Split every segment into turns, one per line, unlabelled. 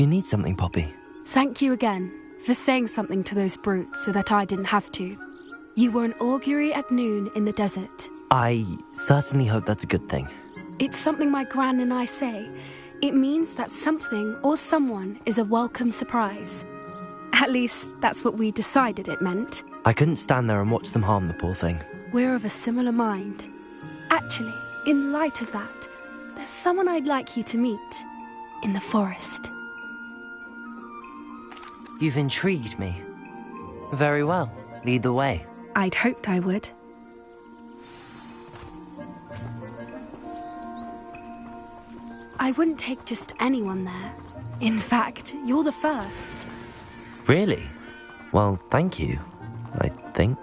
Do you need something, Poppy?
Thank you again for saying something to those brutes so that I didn't have to. You were an augury at noon in the desert.
I certainly hope that's a good thing.
It's something my gran and I say. It means that something or someone is a welcome surprise. At least, that's what we decided it meant.
I couldn't stand there and watch them harm the poor thing.
We're of a similar mind. Actually, in light of that, there's someone I'd like you to meet in the forest.
You've intrigued me. Very well. Lead the way.
I'd hoped I would. I wouldn't take just anyone there. In fact, you're the first.
Really? Well, thank you, I think.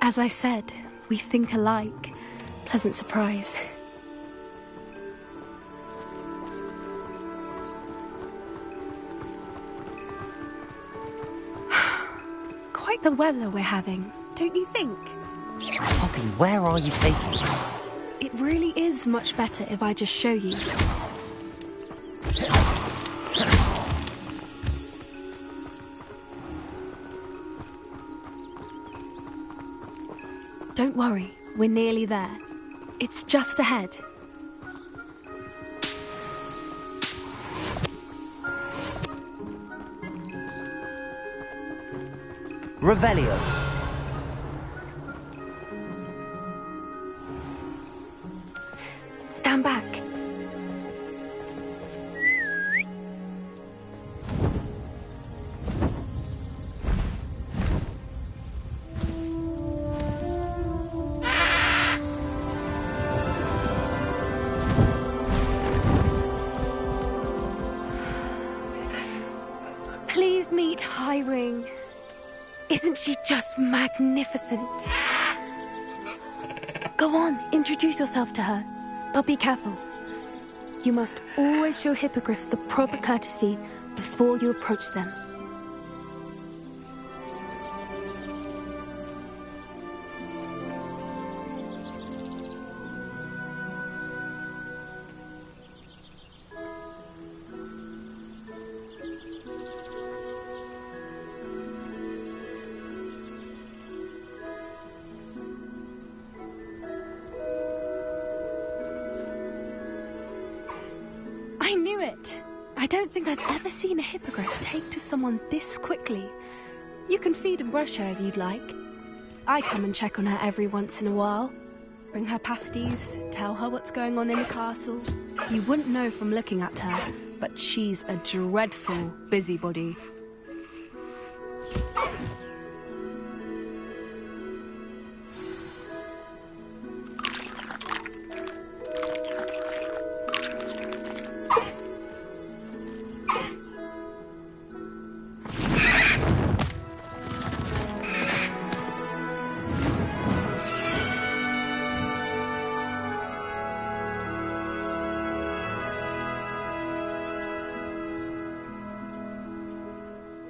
As I said, we think alike. Pleasant surprise. Quite the weather we're having, don't you think?
Poppy, where are you taking me?
It really is much better if I just show you. Don't worry, we're nearly there. It's just ahead.
Revelio.
Stand back. Please meet Highwing. Isn't she just magnificent? Go on, introduce yourself to her. But be careful. You must always show hippogriffs the proper courtesy before you approach them. I knew it! I don't think I've ever seen a hippogriff take to someone this quickly. You can feed and brush her if you'd like. I come and check on her every once in a while. Bring her pasties, tell her what's going on in the castle. You wouldn't know from looking at her, but she's a dreadful busybody.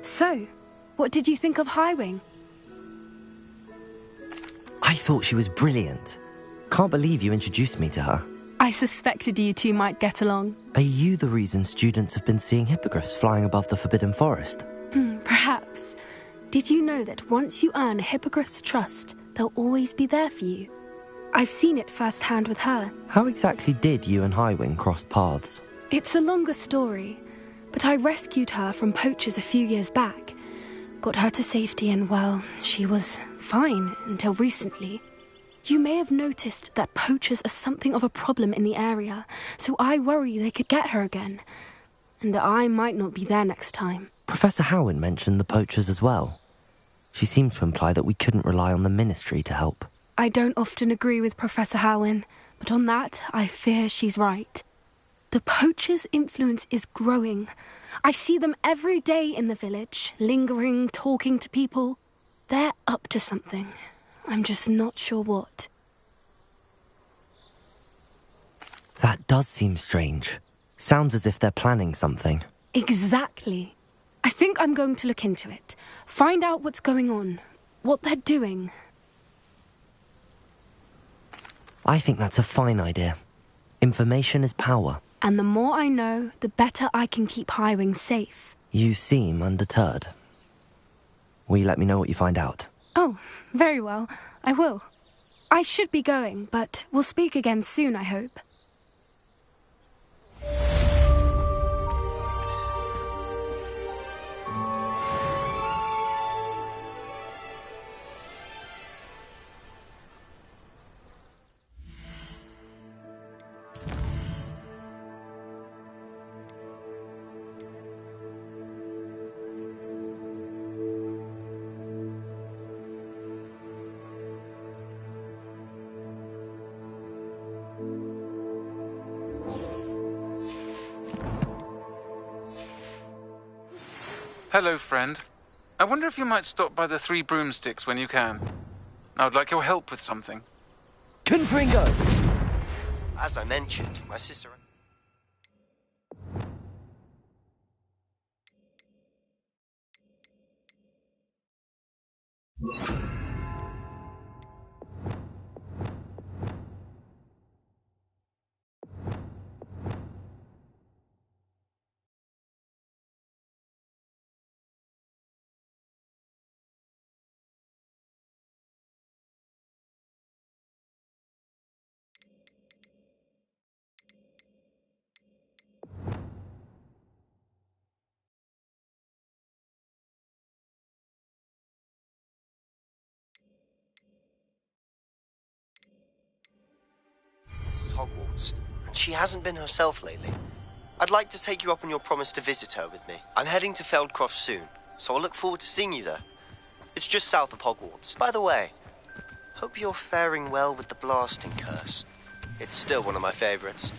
So, what did you think of Highwing?
I thought she was brilliant. Can't believe you introduced me to her.
I suspected you two might get along.
Are you the reason students have been seeing hippogriffs flying above the Forbidden Forest?
Perhaps. Did you know that once you earn a hippogriff's trust, they'll always be there for you? I've seen it firsthand with her.
How exactly did you and Highwing cross paths?
It's a longer story, but I rescued her from poachers a few years back. Got her to safety and, well, she was fine until recently. You may have noticed that poachers are something of a problem in the area, so I worry they could get her again. And I might not be there next time.
Professor Howin mentioned the poachers as well. She seemed to imply that we couldn't rely on the ministry to help.
I don't often agree with Professor Howin, but on that, I fear she's right. The poachers' influence is growing. I see them every day in the village, lingering, talking to people. They're up to something. I'm just not sure what.
That does seem strange. Sounds as if they're planning something.
Exactly. I think I'm going to look into it. Find out what's going on, what they're doing.
I think that's a fine idea. Information is power.
And the more I know, the better I can keep Highwing safe.
You seem undeterred. Will you let me know what you find out?
Oh, very well. I will. I should be going, but we'll speak again soon, I hope.
Hello, friend. I wonder if you might stop by the Three Broomsticks when you can. I would like your help with something.
Confringo!
As I mentioned, my sister... This is Hogwarts, and she hasn't been herself lately. I'd like to take you up on your promise to visit her with me. I'm heading to Feldcroft soon, so I'll look forward to seeing you there. It's just south of Hogwarts. By the way, hope you're faring well with the blasting curse. It's still one of my favorites.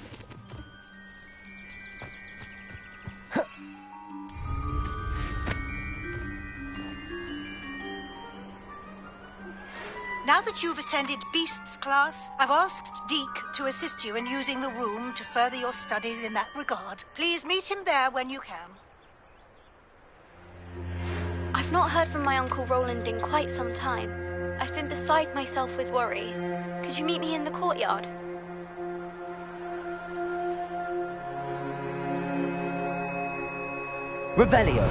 Now that you've attended Beasts class, I've asked Deke to assist you in using the room to further your studies in that regard. Please meet him there when you can.
I've not heard from my Uncle Roland in quite some time. I've been beside myself with worry. Could you meet me in the courtyard?
Revelio!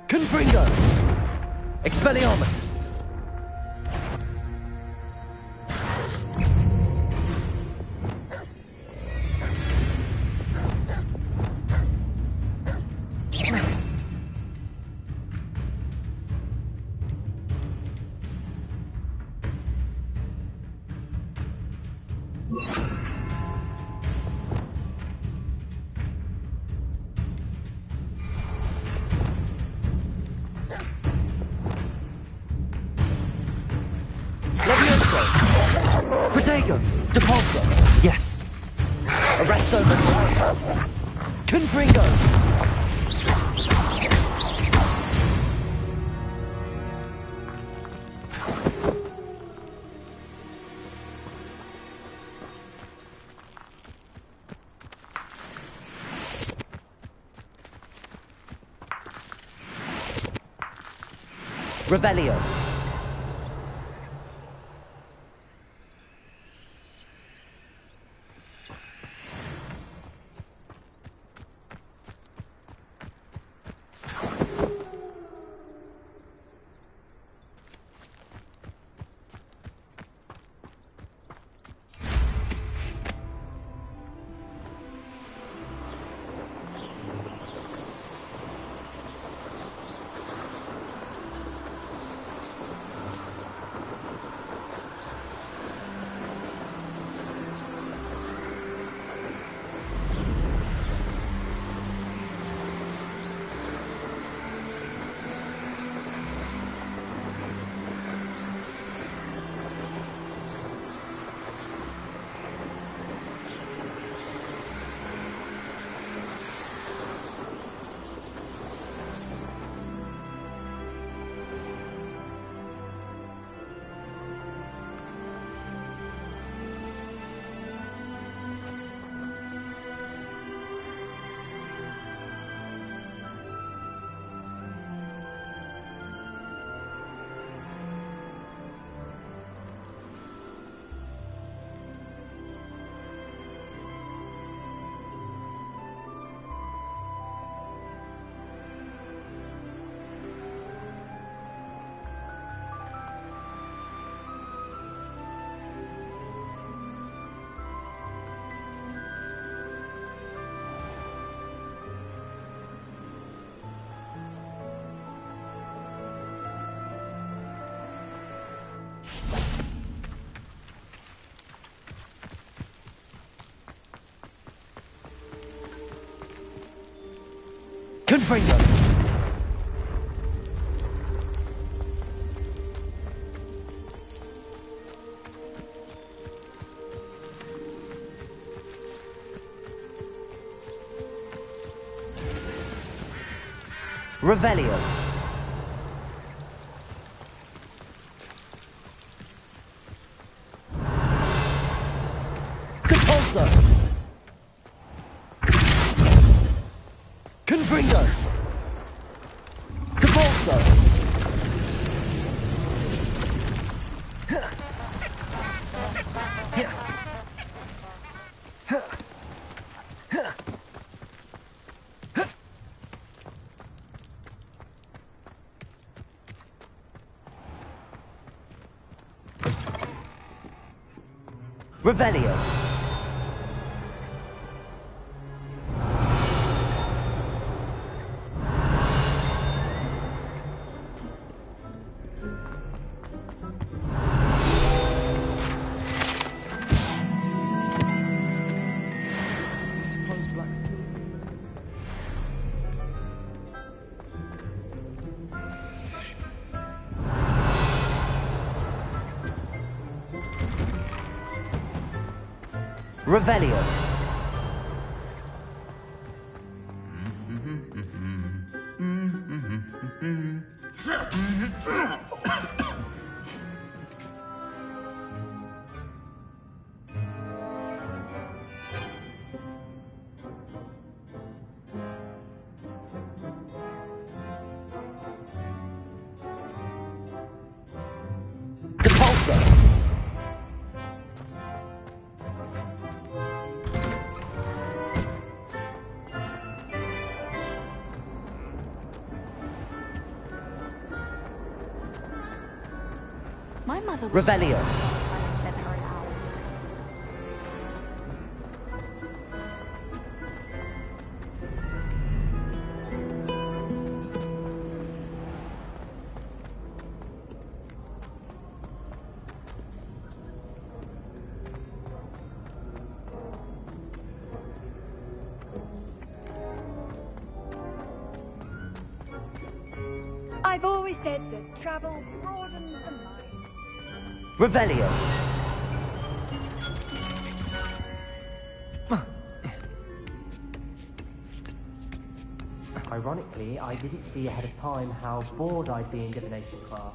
Confringo! Expelliarmus! Levioso! Protego! Depulso! Yes! Arresto Mazzaro! Confringo! Revelio! Confringo! Revelio. Capulso. Confringo. Capulso. Revelio. Revelio. Capulso.
My mother was
Revelio.
I said her an owl. I've always said that travel broadens the mind.
Revelio.
Ironically, I didn't see ahead of time how bored I'd be in divination class.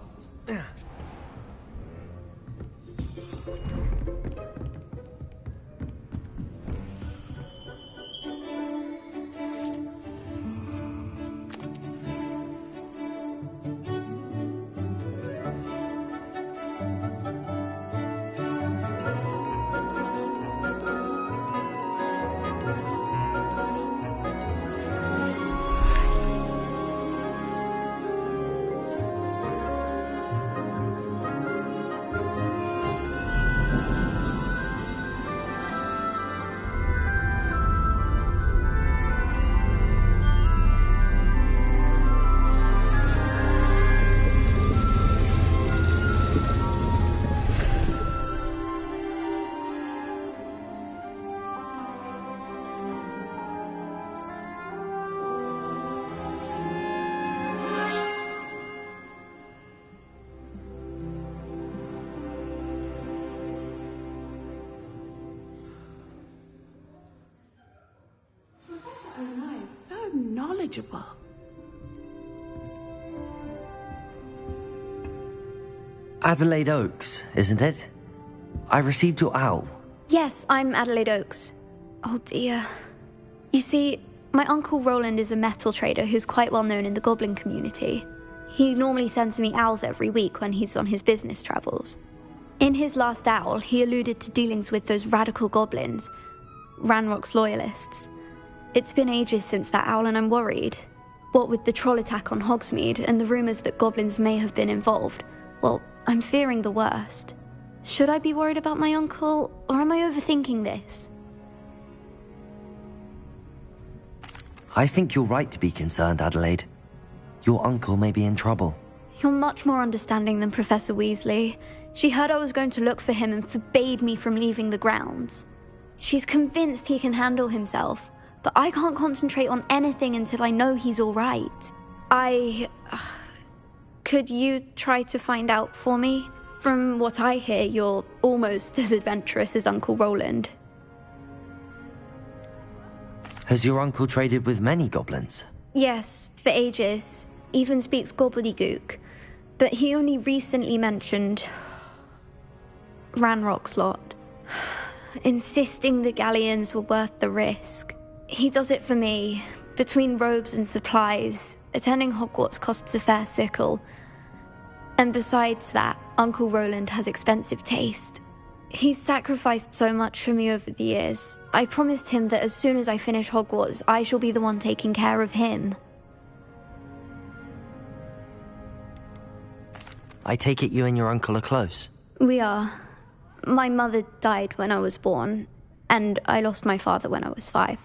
So knowledgeable.
Adelaide Oaks, isn't it? I received your owl.
Yes, I'm Adelaide Oaks. Oh dear. You see, my uncle Roland is a metal trader who's quite well known in the goblin community. He normally sends me owls every week when he's on his business travels. In his last owl, he alluded to dealings with those radical goblins, Ranrock's loyalists. It's been ages since that owl and I'm worried. What with the troll attack on Hogsmeade and the rumours that goblins may have been involved, well, I'm fearing the worst. Should I be worried about my uncle, or am I overthinking this?
I think you're right to be concerned, Adelaide. Your uncle may be in trouble.
You're much more understanding than Professor Weasley. She heard I was going to look for him and forbade me from leaving the grounds. She's convinced he can handle himself, but I can't concentrate on anything until I know he's all right. Could you try to find out for me? From what I hear, you're almost as adventurous as Uncle Roland.
Has your uncle traded with many goblins?
Yes, for ages. Even speaks gobbledygook. But he only recently mentioned Ranrock's lot, insisting the galleons were worth the risk. He does it for me. Between robes and supplies, attending Hogwarts costs a fair sickle. And besides that, Uncle Roland has expensive taste. He's sacrificed so much for me over the years. I promised him that as soon as I finish Hogwarts, I shall be the one taking care of him.
I take it you and your uncle are close?
We are. My mother died when I was born, and I lost my father when I was 5.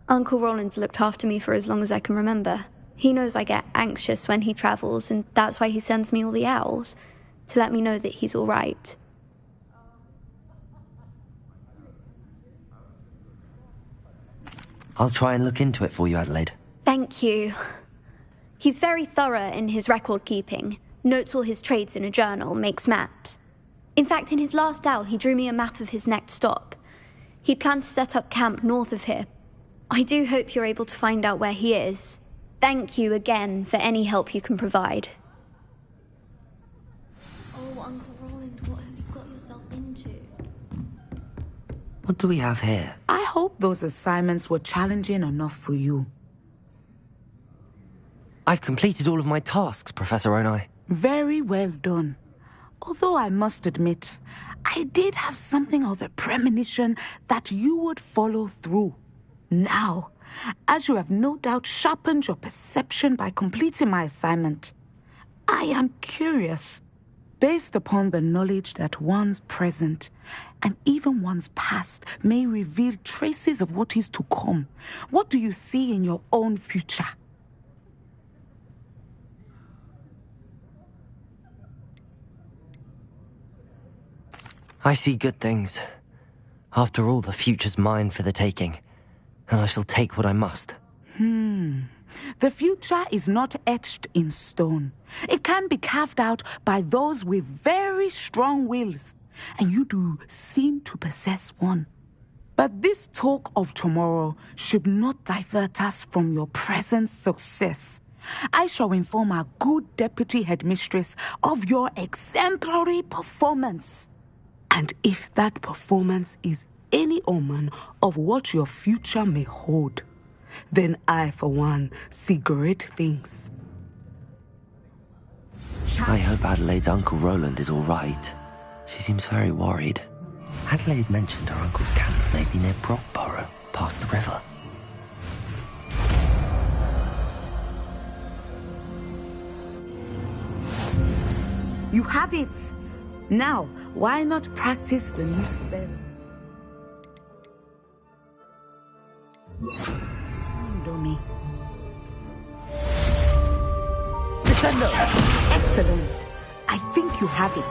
Uncle Roland's looked after me for as long as I can remember. He knows I get anxious when he travels, and that's why he sends me all the owls, to let me know that he's all right.
I'll try and look into it for you, Adelaide.
Thank you. He's very thorough in his record keeping, notes all his trades in a journal, makes maps. In fact, in his last owl, he drew me a map of his next stop. He planned to set up camp north of here. I do hope you're able to find out where he is. Thank you again for any help you can provide.
Oh, Uncle Roland, what have you got yourself into?
What do we have here?
I hope those assignments were challenging enough for you.
I've completed all of my tasks, Professor Onai.
Very well done. Although I must admit, I did have something of a premonition that you would follow through. Now, as you have no doubt sharpened your perception by completing my assignment, I am curious, based upon the knowledge that one's present and even one's past may reveal traces of what is to come. What do you see in your own future?
I see good things. After all, the future's mine for the taking, and I shall take what I must.
The future is not etched in stone. It can be carved out by those with very strong wills, and you do seem to possess one. But this talk of tomorrow should not divert us from your present success. I shall inform our good deputy headmistress of your exemplary performance. And if that performance is any omen of what your future may hold, then I, for one, see great things.
I hope Adelaide's Uncle Roland is all right. She seems very worried. Adelaide mentioned her uncle's camp may be near Brockborough, past the river.
You have it! Now, why not practice the new spell? Domi.
Descendo!
Excellent. I think you have it.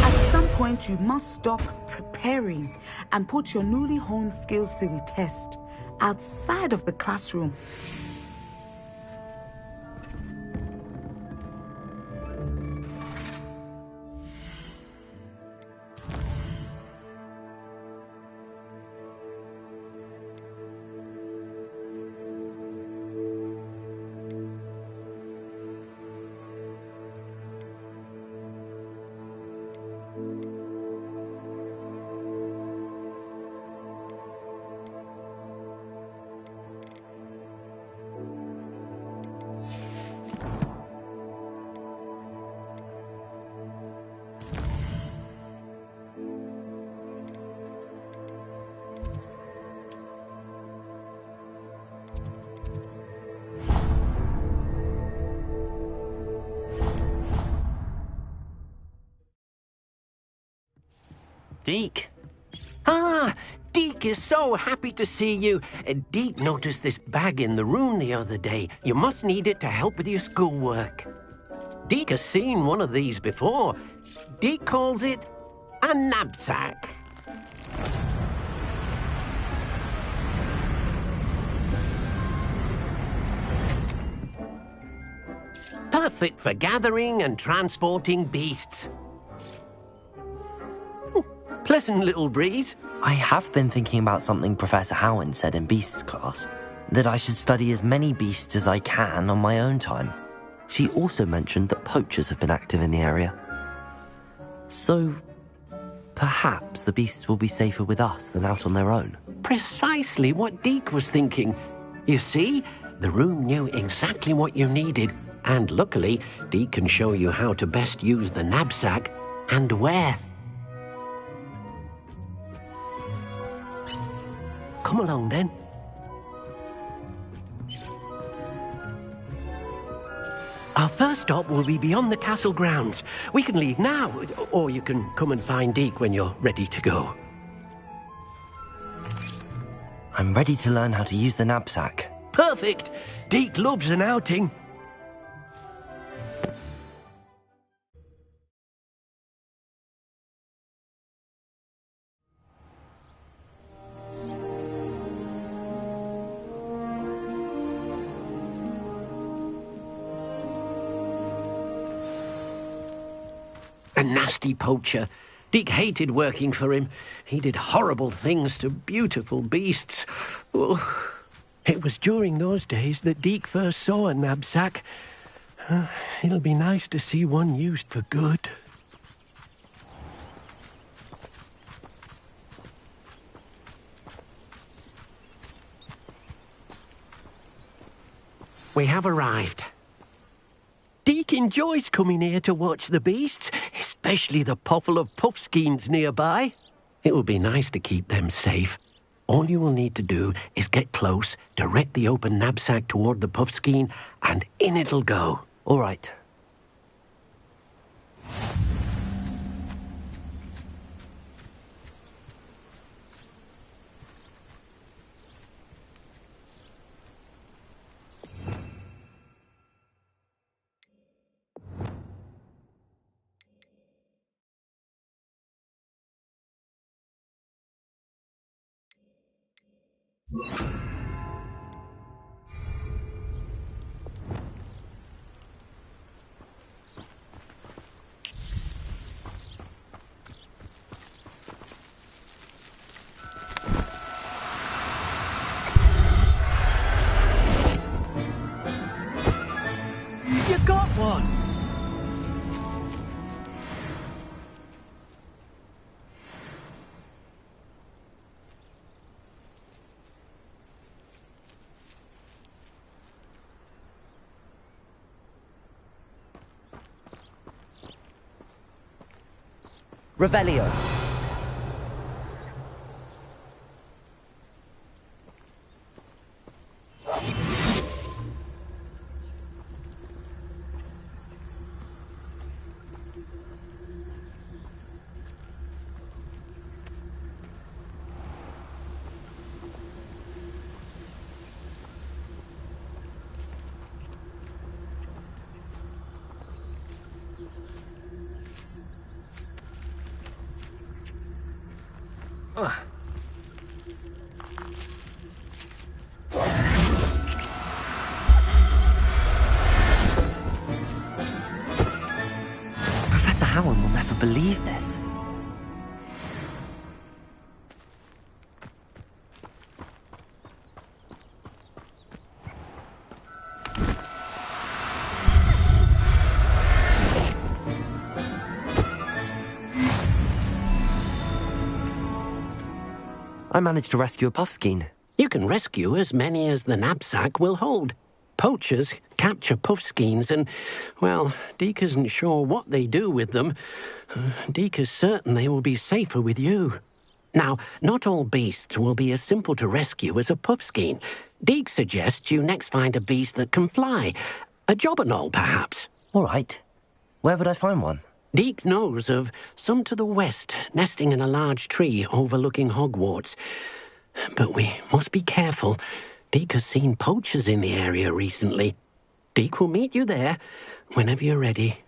At some point, you must stop preparing and put your newly honed skills to the test outside of the classroom.
Deke. Ah, Deke is so happy to see you. Deke noticed this bag in the room the other day. You must need it to help with your schoolwork. Deke has seen one of these before. Deke calls it a knapsack. Perfect for gathering and transporting beasts. Pleasant little breeze.
I have been thinking about something Professor Howard said in Beasts class, that I should study as many beasts as I can on my own time. She also mentioned that poachers have been active in the area. So, perhaps the beasts will be safer with us than out on their own.
Precisely what Deke was thinking. You see, the room knew exactly what you needed, and luckily, Deke can show you how to best use the knapsack and where. Come along, then. Our first stop will be beyond the castle grounds. We can leave now, or you can come and find Deke when you're ready to go.
I'm ready to learn how to use the knapsack.
Perfect! Deke loves an outing. A nasty poacher. Deke hated working for him. He did horrible things to beautiful beasts. Oh. It was during those days that Deke first saw a knapsack. It'll be nice to see one used for good. We have arrived. Deke enjoys coming here to watch the beasts, especially the potful of puffskeins nearby. It will be nice to keep them safe. All you will need to do is get close, direct the open knapsack toward the puffskein, and in it'll go.
All right.
You got one!
Revelio. Professor Howard will never believe this. I managed to rescue a puffskein.
You can rescue as many as the knapsack will hold. Poachers capture puffskeins and, well, Deke isn't sure what they do with them. Deke is certain they will be safer with you. Now, not all beasts will be as simple to rescue as a puffskein. Deke suggests you next find a beast that can fly. A jobberknoll, perhaps.
All right. Where would I find one?
Deke knows of some to the west, nesting in a large tree overlooking Hogwarts. But we must be careful. Deke has seen poachers in the area recently. Deke will meet you there, whenever you're ready.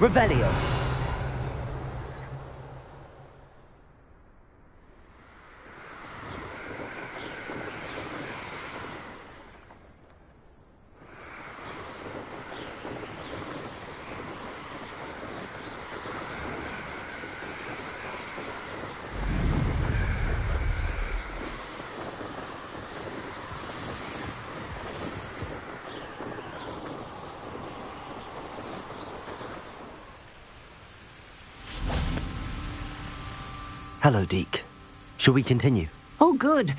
Revelio. Hello, Deke. Shall we continue?
Oh, good.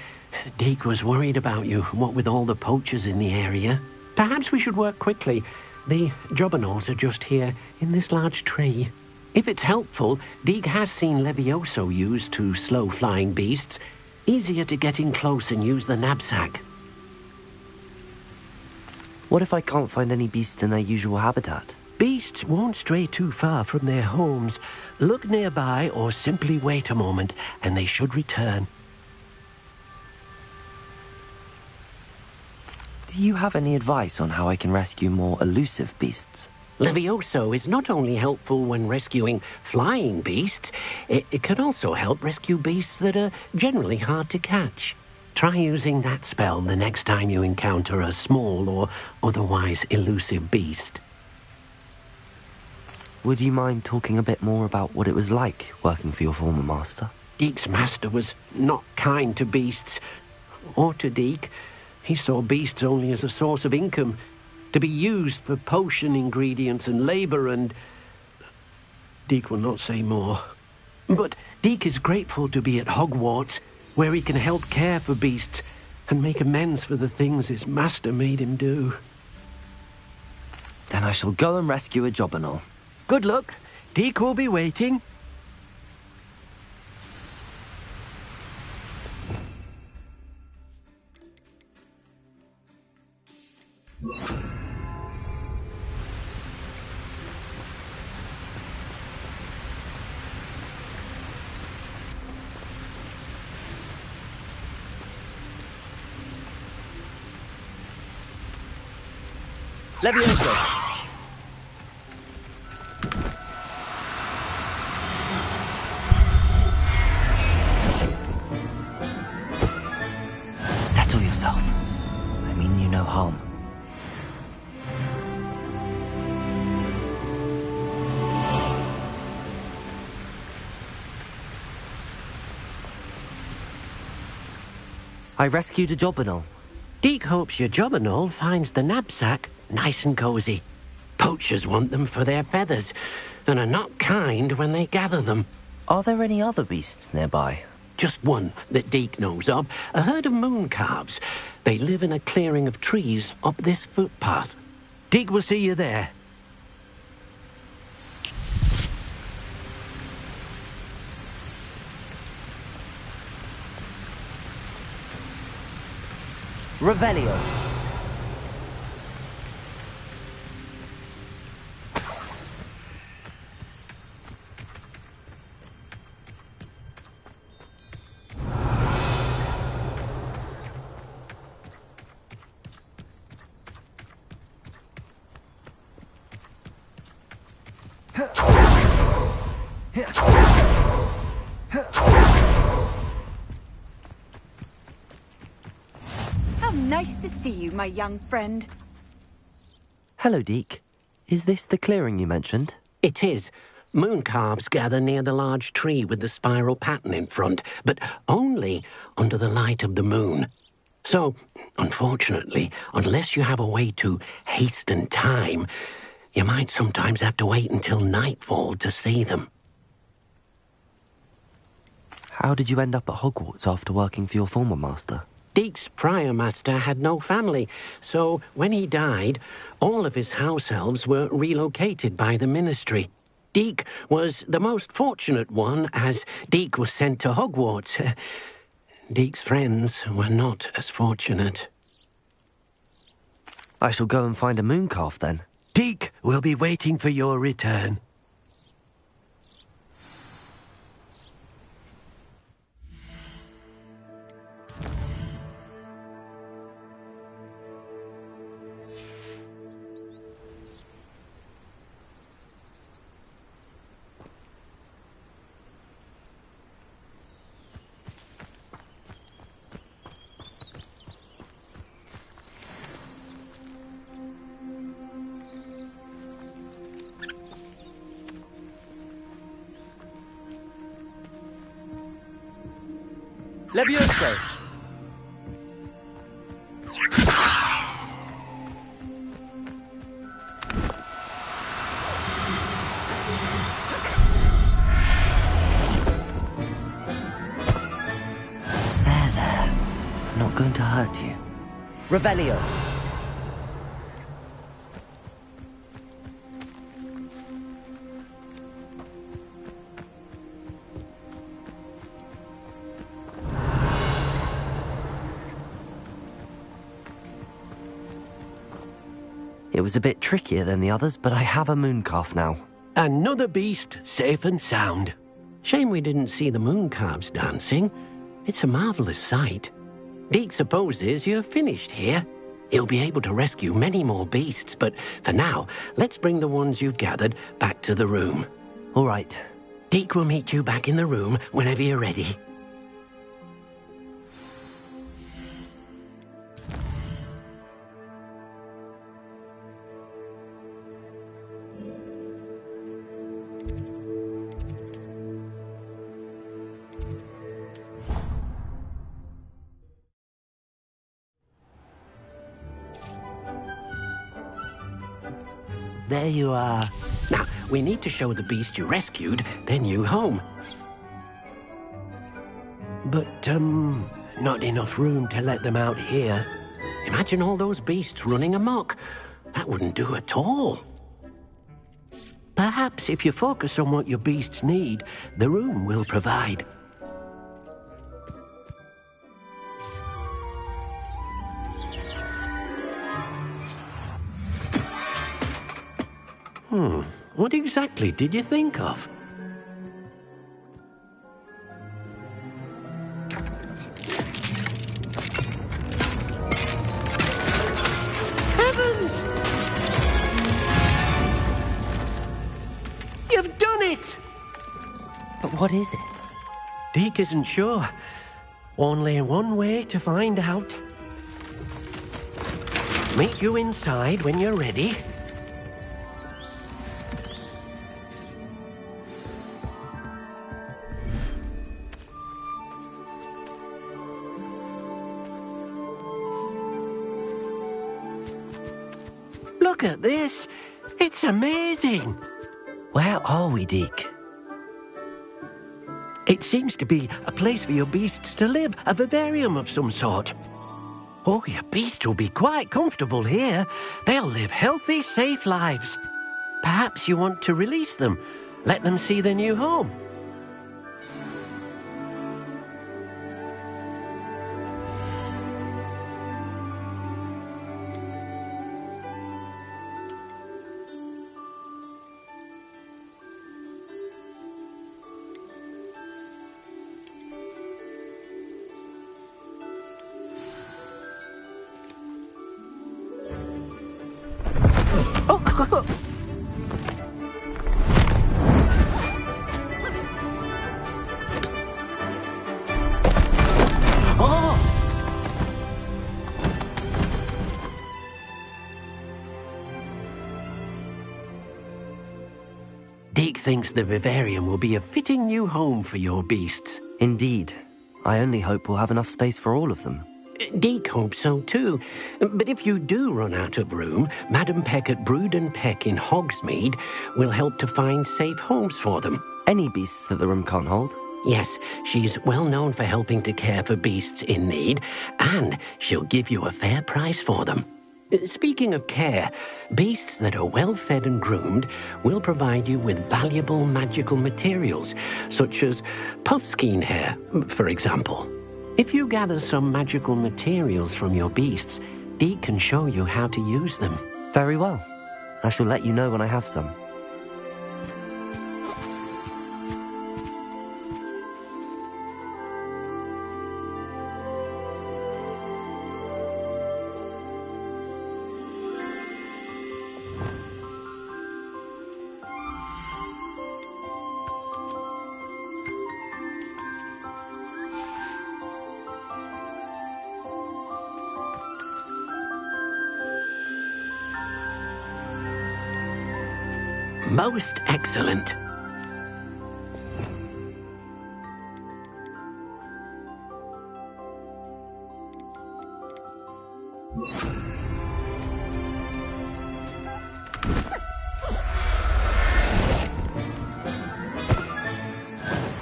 Deke was worried about you, what with all the poachers in the area. Perhaps we should work quickly. The jobberknolls are just here, in this large tree. If it's helpful, Deke has seen Levioso used to slow flying beasts. Easier to get in close and use the knapsack.
What if I can't find any beasts in their usual habitat?
Beasts won't stray too far from their homes. Look nearby or simply wait a moment, and they should return.
Do you have any advice on how I can rescue more elusive beasts?
Levioso is not only helpful when rescuing flying beasts, it can also help rescue beasts that are generally hard to catch. Try using that spell the next time you encounter a small or otherwise elusive beast.
Would you mind talking a bit more about what it was like working for your former master?
Deke's master was not kind to beasts, or to Deke. He saw beasts only as a source of income, to be used for potion ingredients and labour, and Deke will not say more. But Deke is grateful to be at Hogwarts, where he can help care for beasts and make amends for the things his master made him do.
Then I shall go and rescue a jobberknoll.
Good luck. Deke will be waiting.
Levioso. Settle yourself. I mean you no harm. I rescued a jobberknoll.
Deke hopes your jobberknoll finds the knapsack nice and cosy. Poachers want them for their feathers, and are not kind when they gather them.
Are there any other beasts nearby?
Just one that Deke knows of, a herd of moon calves. They live in a clearing of trees up this footpath. Deke will see you there.
Revelio.
How nice to see you, my young friend.
Hello, Deke. Is this the clearing you mentioned?
It is. Moon calves gather near the large tree with the spiral pattern in front, but only under the light of the moon. So, unfortunately, unless you have a way to hasten time, you might sometimes have to wait until nightfall to see them.
How did you end up at Hogwarts after working for your former master?
Deke's prior master had no family, so when he died, all of his house elves were relocated by the ministry. Deke was the most fortunate one, as Deke was sent to Hogwarts. Deke's friends were not as fortunate.
I shall go and find a moon calf then.
Deke will be waiting for your return.
Levioso!
There. Not going to hurt you.
Revelio!
It was a bit trickier than the others, but I have a moon calf now.
Another beast, safe and sound. Shame we didn't see the moon calves dancing. It's a marvelous sight. Deke supposes you're finished here. He'll be able to rescue many more beasts, but for now, let's bring the ones you've gathered back to the room.
All right.
Deke will meet you back in the room whenever you're ready. There you are. Now, we need to show the beast you rescued their new home. But, not enough room to let them out here. Imagine all those beasts running amok. That wouldn't do at all. Perhaps if you focus on what your beasts need, the room will provide. What exactly did you think of? Heavens! You've done it!
But what is it?
Deke isn't sure. Only one way to find out. Meet you inside when you're ready. Look at this. It's amazing.
Where are we, Deke?
It seems to be a place for your beasts to live, a vivarium of some sort. Oh, your beasts will be quite comfortable here. They'll live healthy, safe lives. Perhaps you want to release them, let them see their new home. Deke thinks the vivarium will be a fitting new home for your beasts.
Indeed. I only hope we'll have enough space for all of them.
Deke hopes so too. But if you do run out of room, Madam Peck at Brood and Peck in Hogsmeade will help to find safe homes for them.
Any beasts that the room can't hold?
Yes, she's well known for helping to care for beasts in need, and she'll give you a fair price for them. Speaking of care, beasts that are well fed and groomed will provide you with valuable magical materials, such as puffskein hair, for example. If you gather some magical materials from your beasts, Deke can show you how to use them.
Very well. I shall let you know when I have some.
Most excellent.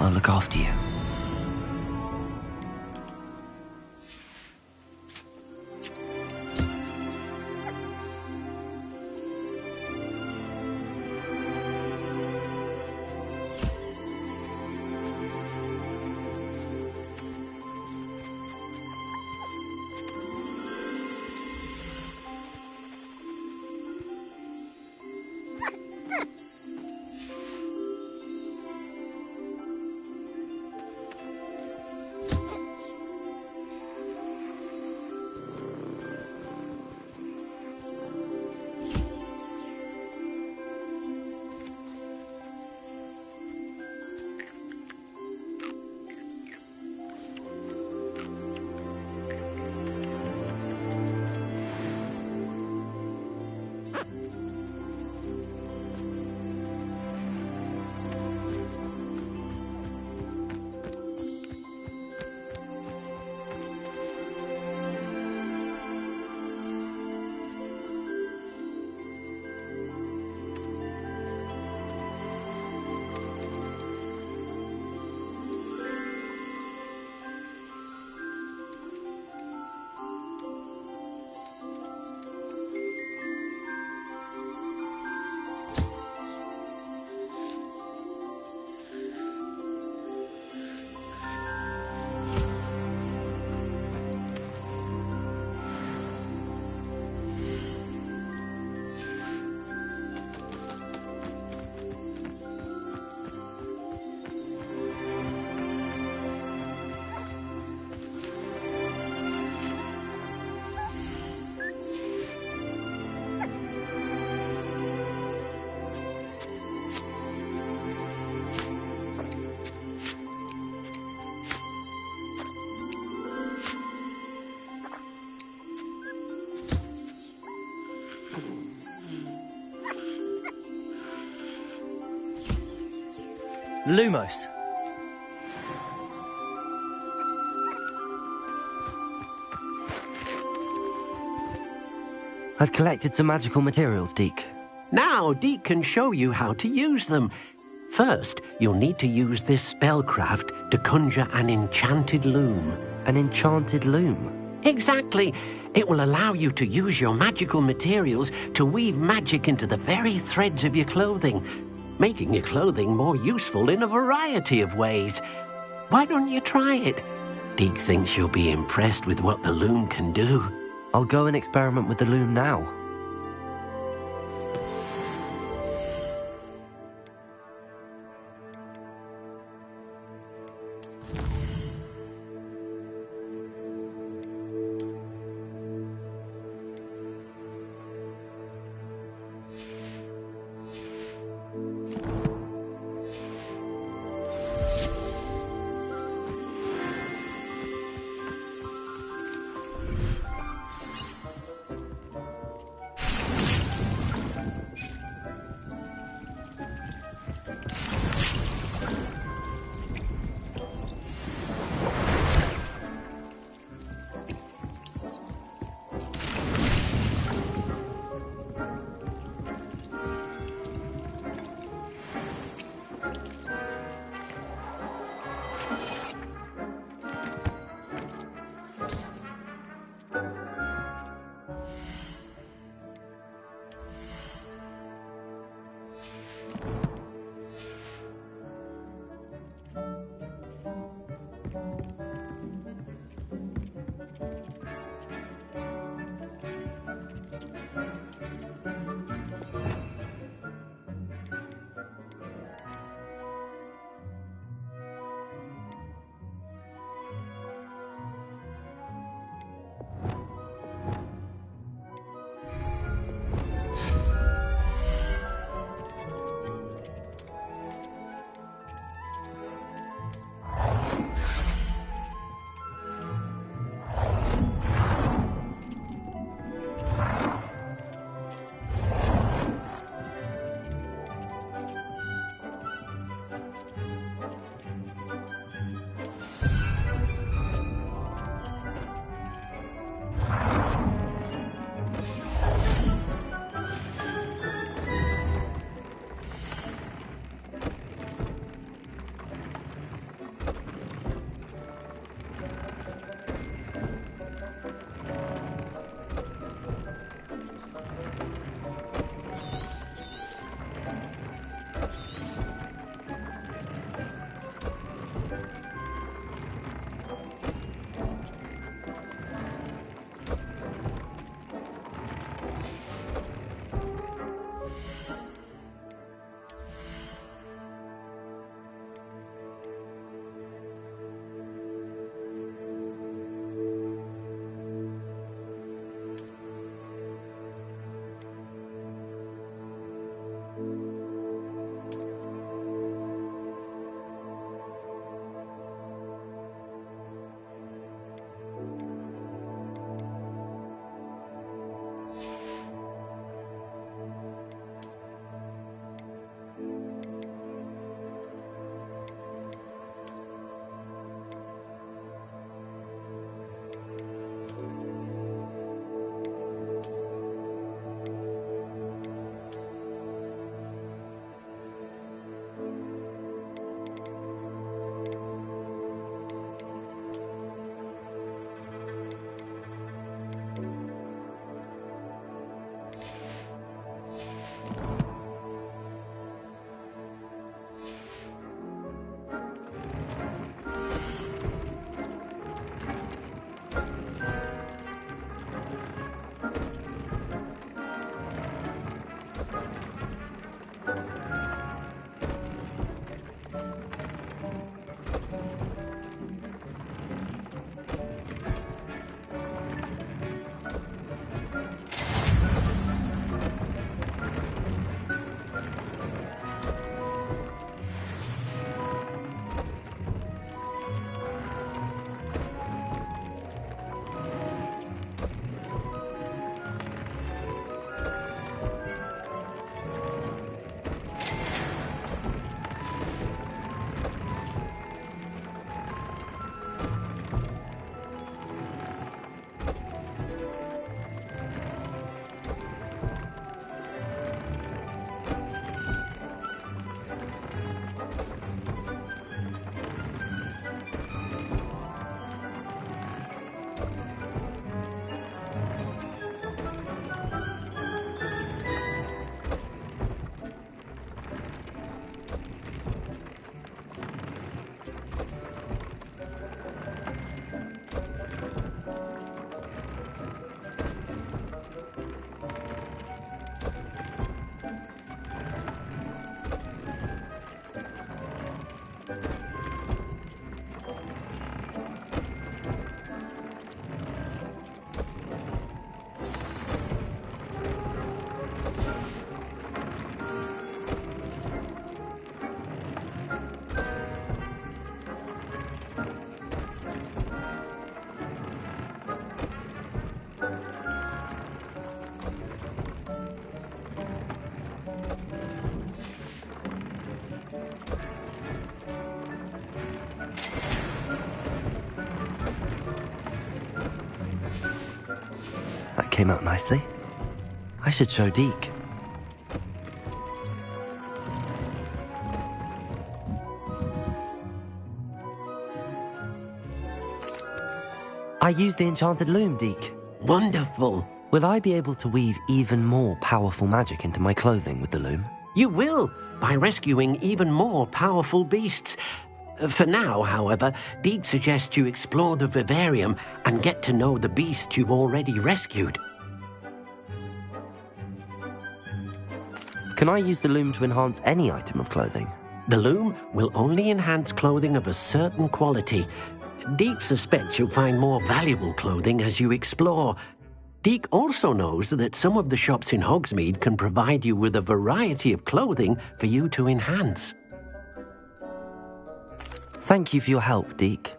I'll look after you.
Lumos.
I've collected some magical materials, Deke.
Now Deke can show you how to use them. First, you'll need to use this spellcraft to conjure an enchanted loom.
An enchanted loom?
Exactly. It will allow you to use your magical materials to weave magic into the very threads of your clothing, making your clothing more useful in a variety of ways. Why don't you try it? Deke thinks you'll be impressed with what the loom can do.
I'll go and experiment with the loom now. came out nicely. I should show Deke. I used the enchanted loom, Deke.
Wonderful.
Will I be able to weave even more powerful magic into my clothing with the loom?
You will, by rescuing even more powerful beasts. For now, however, Deke suggests you explore the vivarium and get to know the beasts you've already rescued.
Can I use the loom to enhance any item of clothing?
The loom will only enhance clothing of a certain quality. Deke suspects you'll find more valuable clothing as you explore. Deke also knows that some of the shops in Hogsmeade can provide you with a variety of clothing for you to enhance.
Thank you for your help, Deke.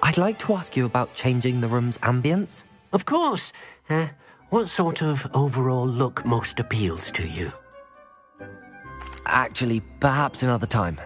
I'd like to ask you about changing the room's ambience.
Of course. What sort of overall look most appeals to you?
Actually, perhaps another time.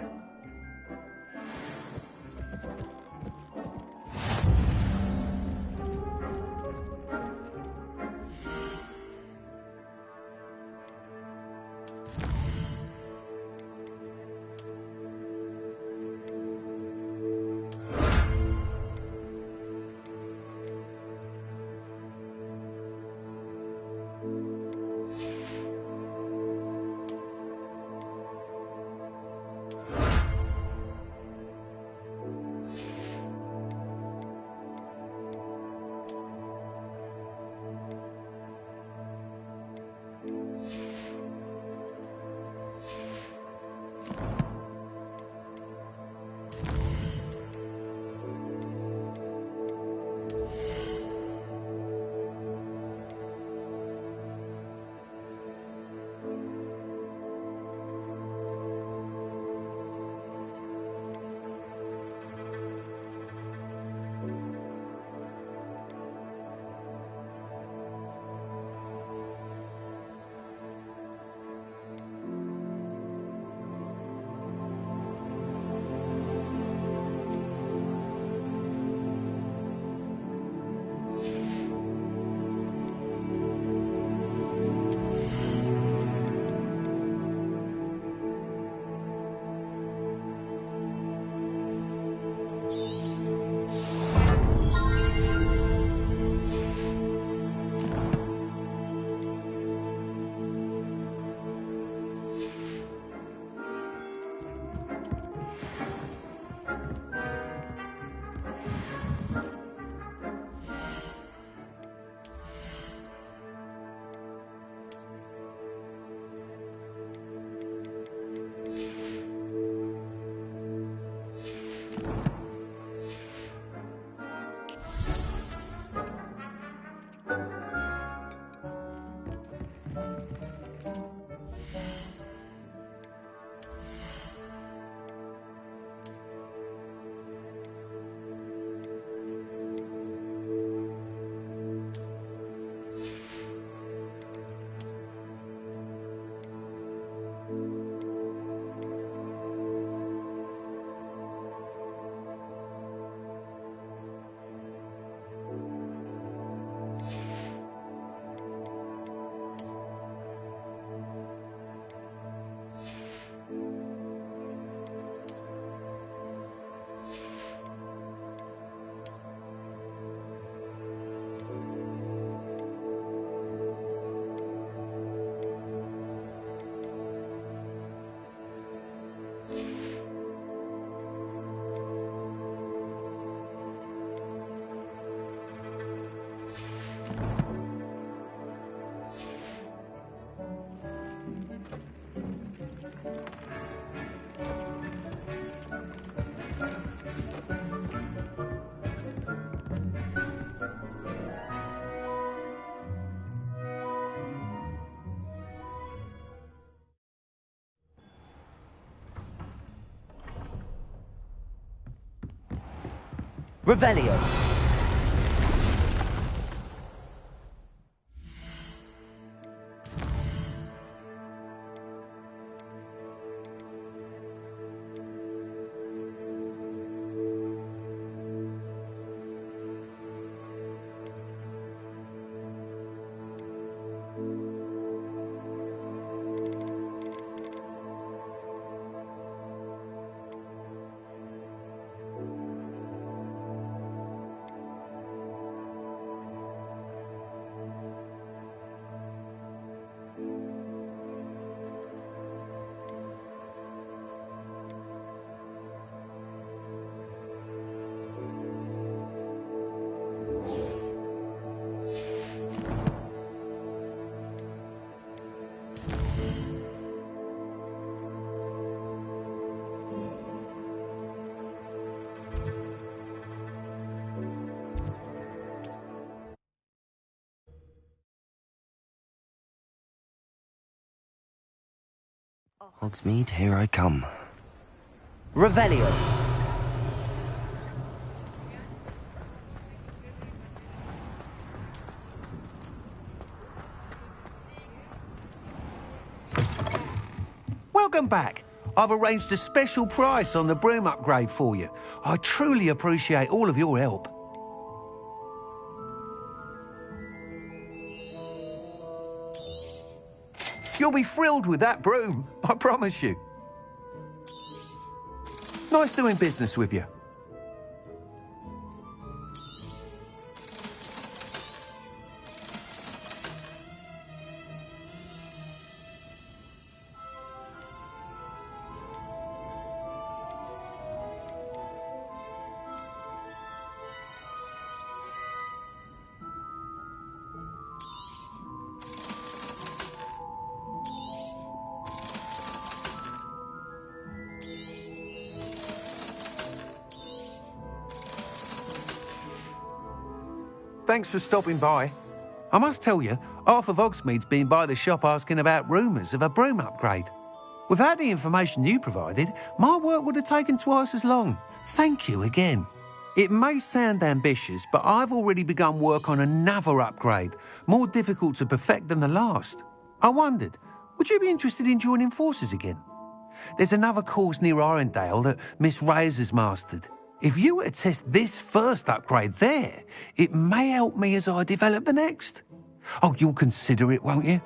Revelio. Hogsmeade, here I come. Revelio!
Welcome back. I've arranged a special price on the broom upgrade for you. I truly appreciate all of your help. You'll be thrilled with that broom, I promise you. Nice doing business with you. Thanks for stopping by. I must tell you, half of Hogsmeade's been by the shop asking about rumours of a broom upgrade. Without the information you provided, my work would have taken twice as long. Thank you again. It may sound ambitious, but I've already begun work on another upgrade, more difficult to perfect than the last. I wondered, would you be interested in joining forces again? There's another course near Arendelle that Miss Reyes has mastered. If you were to test this first upgrade there, it may help me as I develop the next. Oh, you'll consider it, won't you?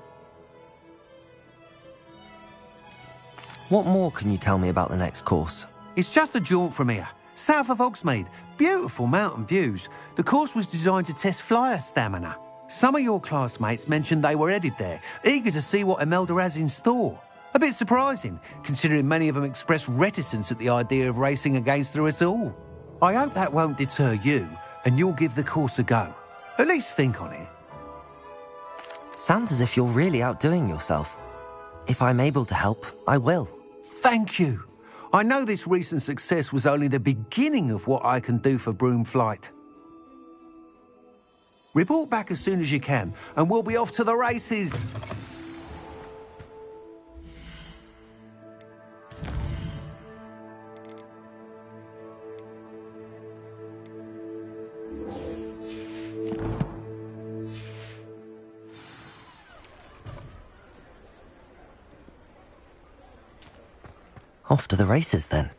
What more can you tell me about the next course?
It's just a jaunt from here, south of Hogsmeade. Beautiful mountain views. The course was designed to test flyer stamina. Some of your classmates mentioned they were headed there, eager to see what Imelda has in store. A bit surprising, considering many of them expressed reticence at the idea of racing against her at all. I hope that won't deter you, and you'll give the course a go. At least think on it.
Sounds as if you're really outdoing yourself. If I'm able to help, I will.
Thank you. I know this recent success was only the beginning of what I can do for broom flight. Report back as soon as you can, and we'll be off to the races.
Off to the races, then.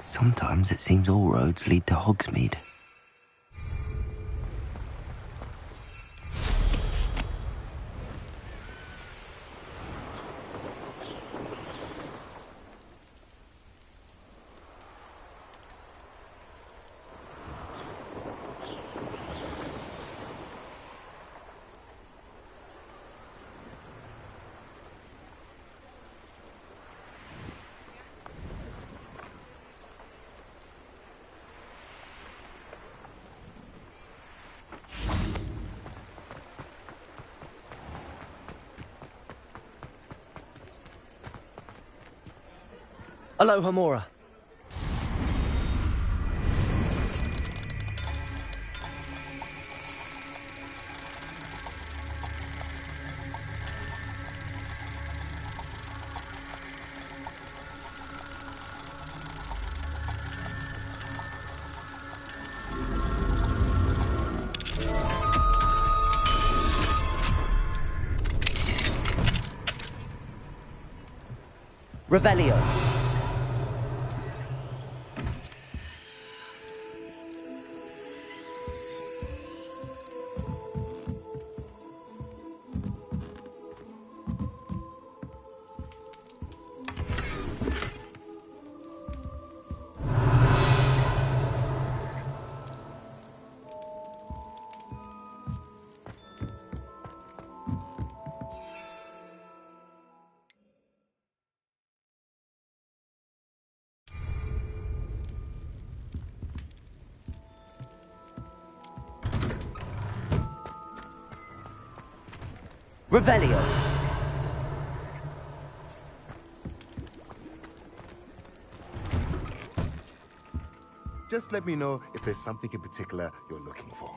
Sometimes it seems all roads lead to Hogsmeade. Aloha Mora. Revelio. Revelio.
Just let me know if there's something in particular you're looking for.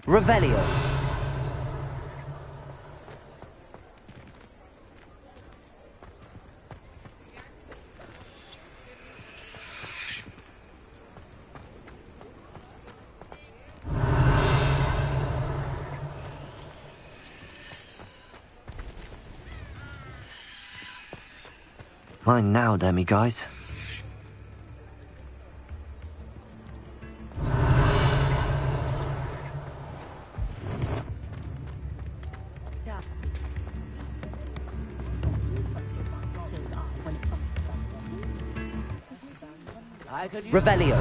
Revelio. Mine now, demiguise. Revelio.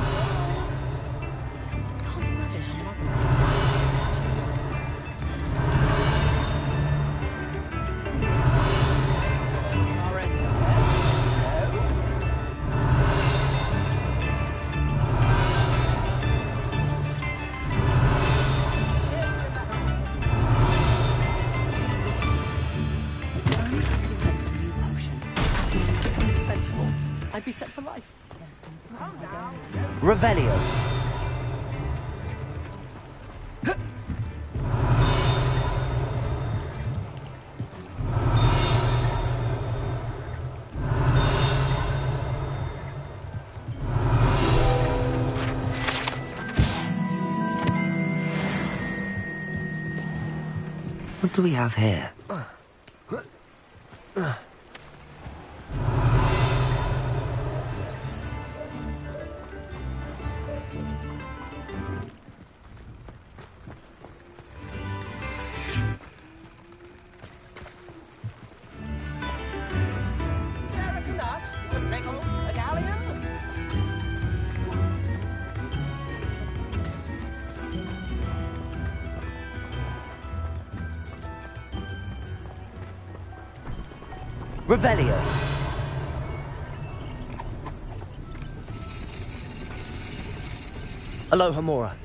I'd be set for life.
Revelio. What do we have here? Revelio. Aloha Mora.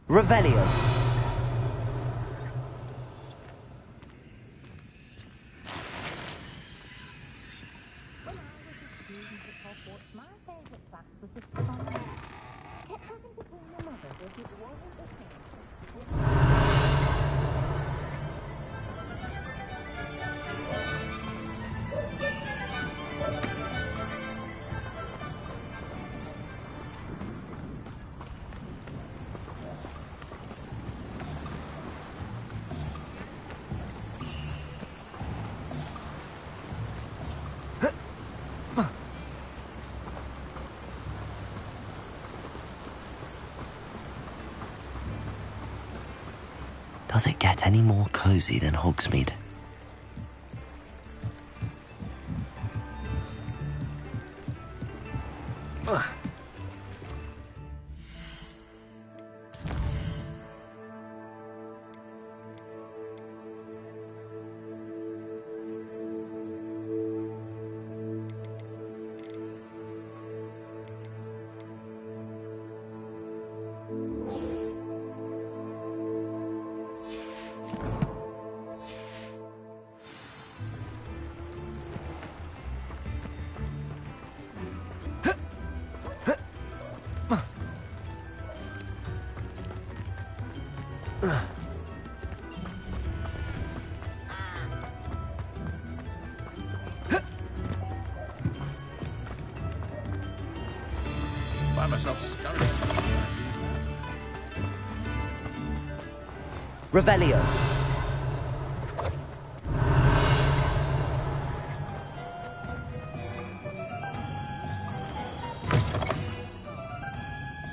Revelio. Does it get any more cozy than Hogsmeade?
Find myself scurrying.
Revelio.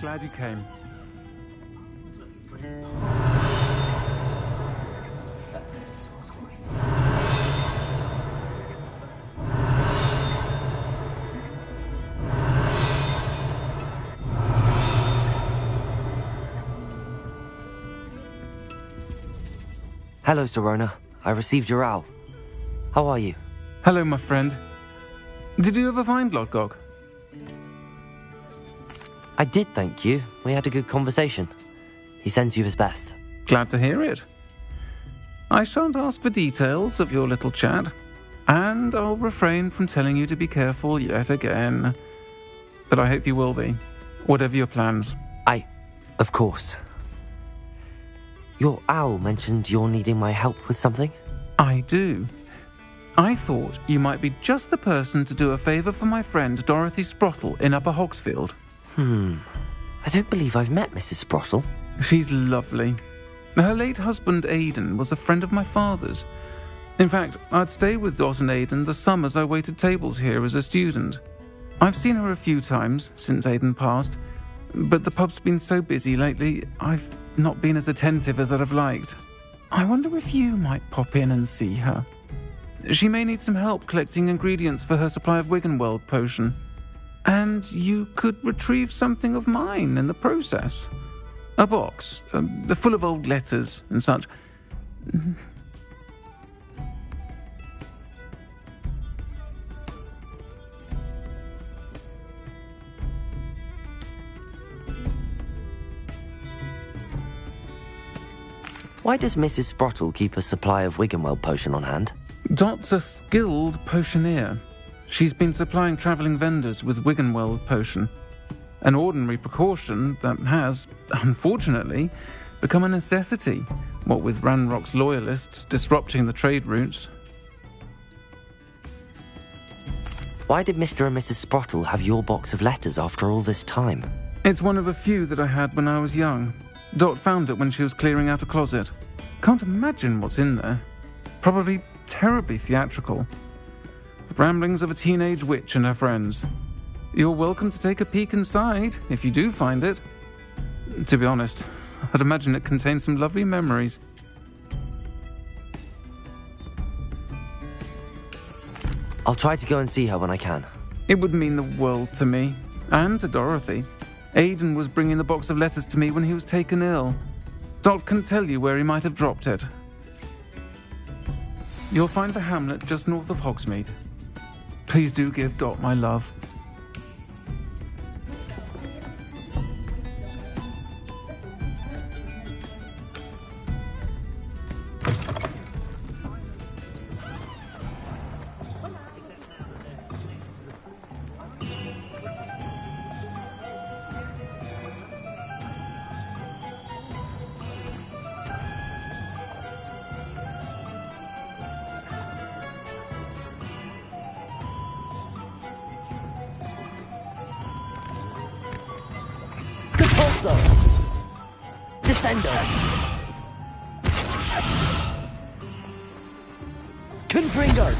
glad you came.
Hello, Sirona. I received your owl. How are you?
Hello, my friend. Did you ever find Lodgok?
I did, thank you. We had a good conversation. He sends you his best.
Glad to hear it. I shan't ask for details of your little chat, and I'll refrain from telling you to be careful yet again. But I hope you will be, whatever your plans.
Of course. Your owl mentioned you're needing my help with something?
I do. I thought you might be just the person to do a favour for my friend Dorothy Sprottle in Upper Hogsfield.
I don't believe I've met Mrs. Sprottle.
She's lovely. Her late husband Aidan was a friend of my father's. In fact, I'd stay with Dot and Aidan the summers I waited tables here as a student. I've seen her a few times since Aidan passed, but the pub's been so busy lately, I've not been as attentive as I'd have liked. I wonder if you might pop in and see her. She may need some help collecting ingredients for her supply of Wiggenweld potion. And you could retrieve something of mine in the process. A box, full of old letters and such.
Why does Mrs. Sprottle keep a supply of Wiggenweld potion on hand?
Dot's a skilled potioneer. She's been supplying travelling vendors with Wiggenweld potion. An ordinary precaution that has, unfortunately, become a necessity, what with Ranrock's loyalists disrupting the trade routes.
Why did Mr. and Mrs. Sprottle have your box of letters after all this time?
It's one of a few that I had when I was young. Dot found it when she was clearing out a closet. Can't imagine what's in there. Probably terribly theatrical. The ramblings of a teenage witch and her friends. You're welcome to take a peek inside, if you do find it. To be honest, I'd imagine it contains some lovely memories.
I'll try to go and see her when I can.
It would mean the world to me, and to Dorothy. Aidan was bringing the box of letters to me when he was taken ill. Dot can tell you where he might have dropped it. You'll find the hamlet just north of Hogsmeade. Please do give Dot my love.
Repulso! Descendo! Confringo!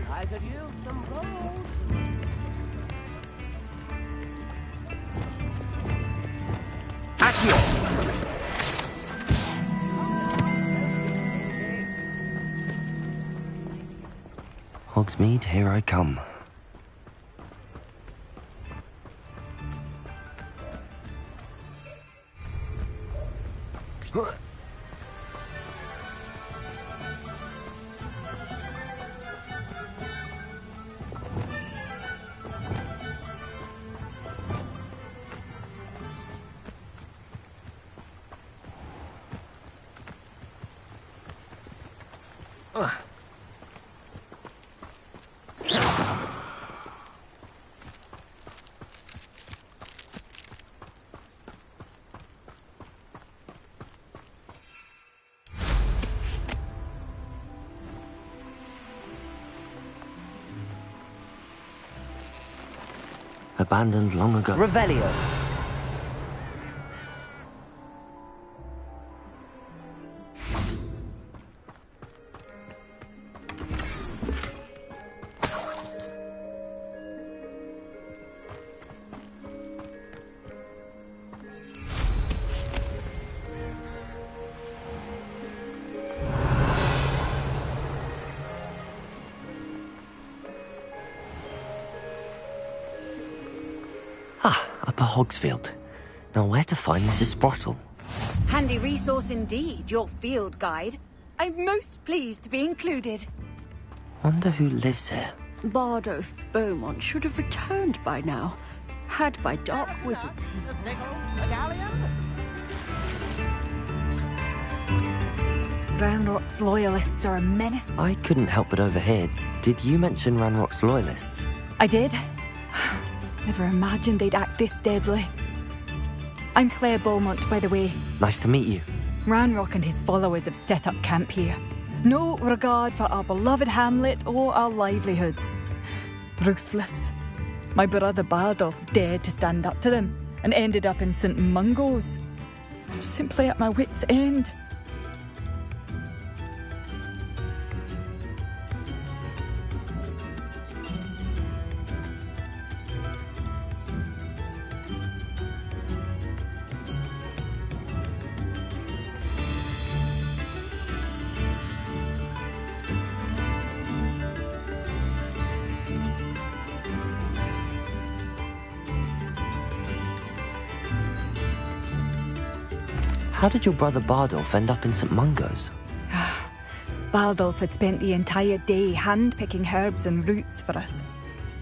I could use some gold.
Accio! Hogsmeade, here I come. Abandoned long ago. Revelio. Ah, Upper Hogsfield. Now where to find Mrs. Sprottle?
Handy resource indeed, your field guide. I'm most pleased to be included.
Wonder who lives here.
Bardolph Beaumont should have returned by now. Had by dark wizards.
Ranrock's loyalists are a menace.
I couldn't help but overhear. Did you mention Ranrock's loyalists?
I did. Never imagined they'd act this deadly. I'm Claire Beaumont, by the way.
Nice to meet you.
Ranrock and his followers have set up camp here. No regard for our beloved hamlet or our livelihoods. Ruthless. My brother Bardolph dared to stand up to them and ended up in St. Mungo's. I'm simply at my wit's end.
How did your brother Bardolph end up in St. Mungo's?
Bardolph had spent the entire day hand-picking herbs and roots for us.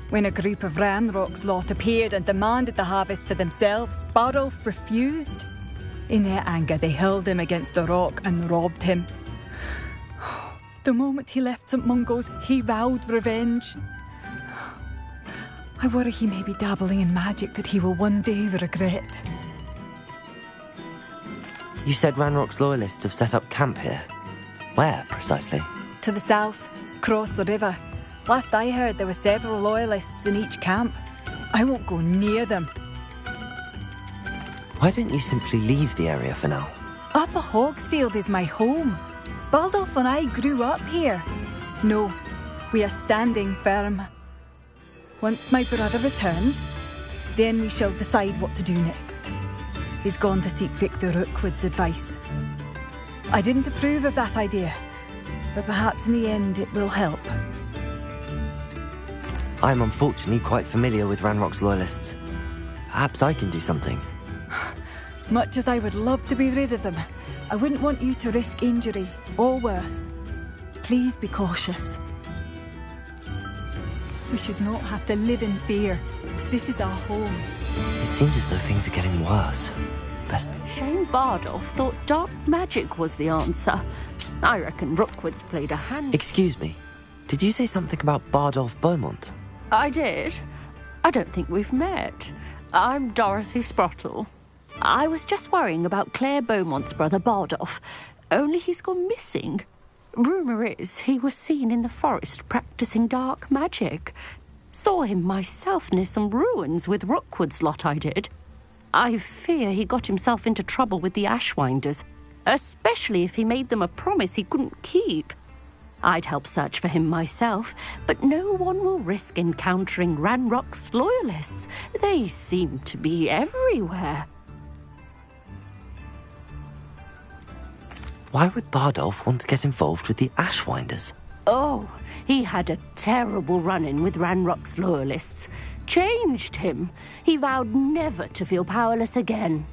When a group of Ranrock's lot appeared and demanded the harvest for themselves, Bardolph refused. In their anger, they hurled him against a rock and robbed him. The moment he left St. Mungo's, he vowed revenge. I worry he may be dabbling in magic that he will one day regret.
You said Ranrock's loyalists have set up camp here. Where, precisely?
To the south, across the river. Last I heard, there were several loyalists in each camp. I won't go near them.
Why don't you simply leave the area for now?
Upper Hogsfield is my home. Bardolph and I grew up here. No, we are standing firm. Once my brother returns, then we shall decide what to do next. He's gone to seek Victor Rookwood's advice. I didn't approve of that idea, but perhaps in the end it will help.
I'm unfortunately quite familiar with Ranrock's loyalists. Perhaps I can do something.
Much as I would love to be rid of them, I wouldn't want you to risk injury, or worse. Please be cautious. We should not have to live in fear. This is our home.
It seems as though things are getting worse. Best...
Shame Bardolph thought dark magic was the answer. I reckon Rookwood's played a hand...
Excuse me. Did you say something about Bardolph Beaumont?
I did. I don't think we've met. I'm Dorothy Sprottle. I was just worrying about Claire Beaumont's brother Bardolph. Only he's gone missing. Rumour is he was seen in the forest practising dark magic. Saw him myself near some ruins with Rookwood's lot I did. I fear he got himself into trouble with the Ashwinders, especially if he made them a promise he couldn't keep. I'd help search for him myself, but no one will risk encountering Ranrock's loyalists. They seem to be everywhere.
Why would Bardolph want to get involved with the Ashwinders?
Oh, he had a terrible run-in with Ranrock's loyalists. Changed him. He vowed never to feel powerless again.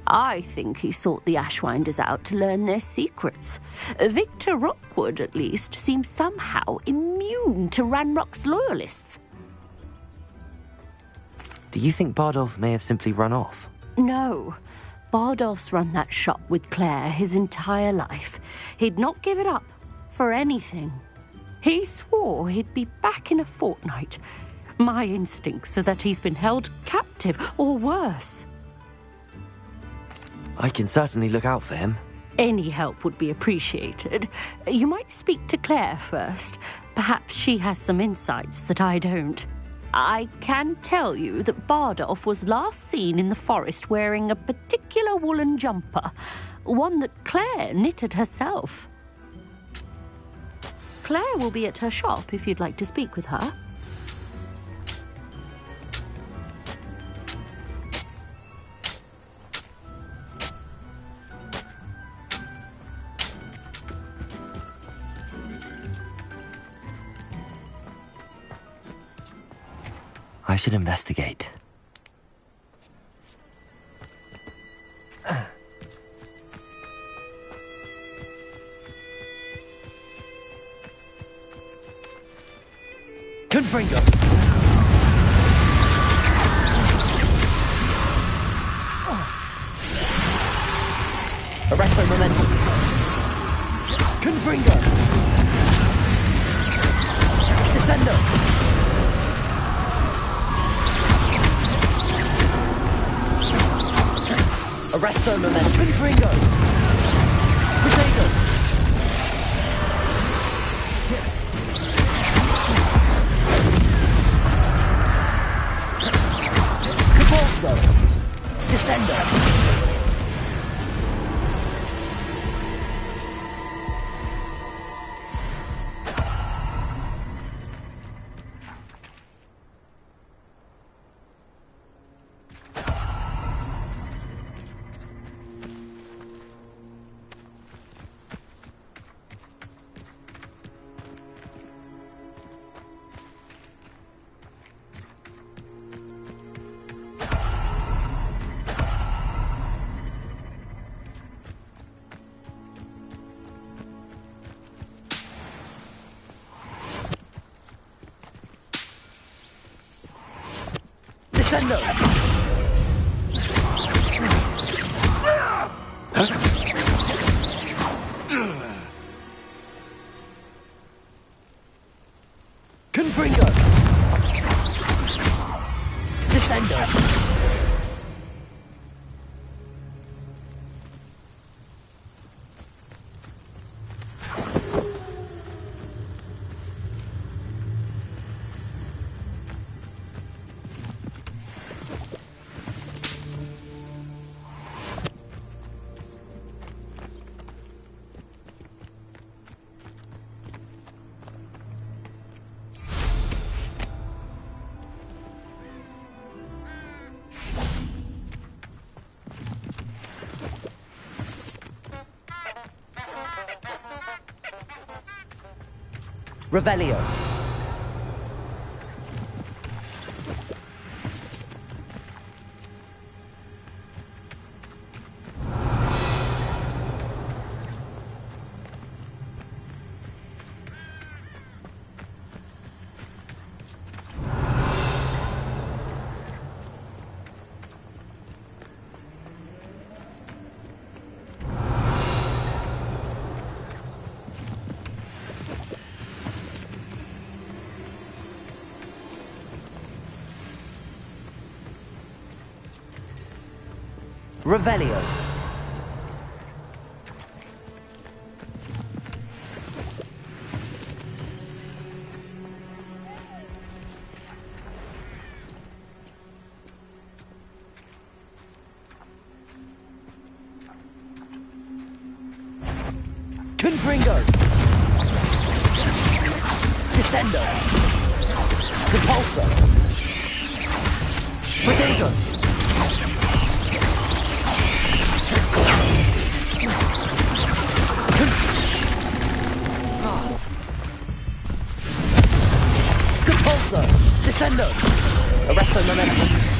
I think he sought the Ashwinders out to learn their secrets. Victor Rookwood, at least, seems somehow immune to Ranrock's loyalists.
Do you think Bardolph may have simply run off?
No. Bardolph's run that shop with Claire his entire life. He'd not give it up for anything. He swore he'd be back in a fortnight. My instincts are that he's been held captive, or worse.
I can certainly look out for him.
Any help would be appreciated. You might speak to Claire first. Perhaps she has some insights that I don't. I can tell you that Bardolph was last seen in the forest wearing a particular woolen jumper, one that Claire knitted herself. Claire will be at her shop if you'd like to speak with her.
I should investigate.
Confringo. Arresto momentum. Confringo. Descendo. Arresto momentum. Confringo. Potato. Capalso. Descendo. Descendo! Confringo! Descendo! Revelio. Revelio. Confringo. Descendo. Repulsor. Potato. Capalso! Descendo! Arresto momentum.